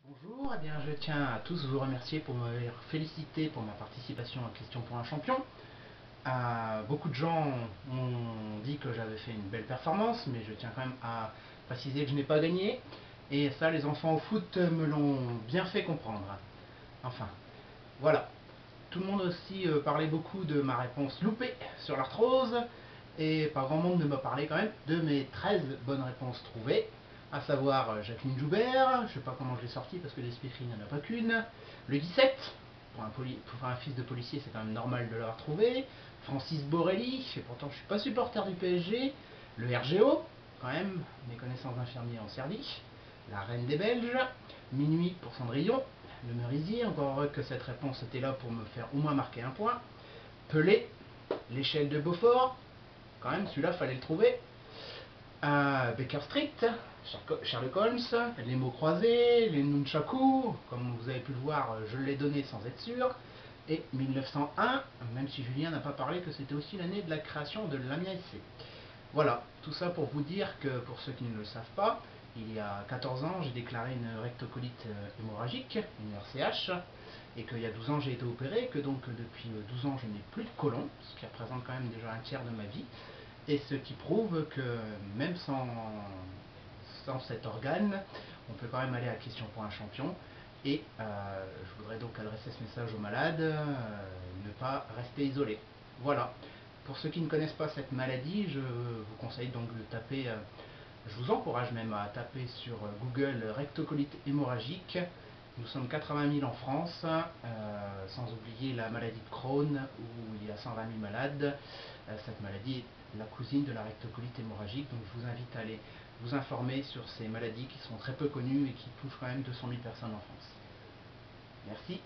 Bonjour, eh bien je tiens à tous vous remercier pour me féliciter pour ma participation à Question pour un champion. Beaucoup de gens ont dit que j'avais fait une belle performance, mais je tiens quand même à préciser que je n'ai pas gagné. Et ça, les enfants au foot me l'ont bien fait comprendre. Enfin, voilà. Tout le monde aussi parlait beaucoup de ma réponse loupée sur l'arthrose, et pas grand monde ne m'a parlé quand même de mes 13 bonnes réponses trouvées, à savoir Jacqueline Joubert, je ne sais pas comment je l'ai sorti parce que l'esprit il n'y en a pas qu'une, le 17, pour un fils de policier c'est quand même normal de l'avoir trouvé, Francis Borelli, et pourtant je ne suis pas supporter du PSG, le RGO, quand même, mes connaissances d'infirmiers en Serbie, la Reine des Belges, Minuit pour Cendrillon, le Merisier, encore heureux que cette réponse était là pour me faire au moins marquer un point, Pelé, l'échelle de Beaufort, quand même celui-là fallait le trouver, Baker Street, Sherlock Holmes, les mots croisés, les nunchaku, comme vous avez pu le voir, je l'ai donné sans être sûr, et 1901, même si Julien n'a pas parlé que c'était aussi l'année de la création de l'Amiens SC. Voilà, tout ça pour vous dire que, pour ceux qui ne le savent pas, il y a 14 ans, j'ai déclaré une rectocolite hémorragique, une RCH, et qu'il y a 12 ans, j'ai été opéré, que donc depuis 12 ans, je n'ai plus de côlon, ce qui représente quand même déjà un tiers de ma vie, et ce qui prouve que même sans cet organe, on peut quand même aller à Question pour un champion. Et je voudrais donc adresser ce message aux malades, ne pas rester isolé. Voilà. Pour ceux qui ne connaissent pas cette maladie, je vous conseille donc de taper, je vous encourage même à taper sur Google rectocolite hémorragique. Nous sommes 80 000 en France, sans oublier la maladie de Crohn où il y a 120 000 malades. Cette maladie est la cousine de la rectocolite hémorragique, donc je vous invite à aller vous informer sur ces maladies qui sont très peu connues et qui touchent quand même 200 000 personnes en France. Merci.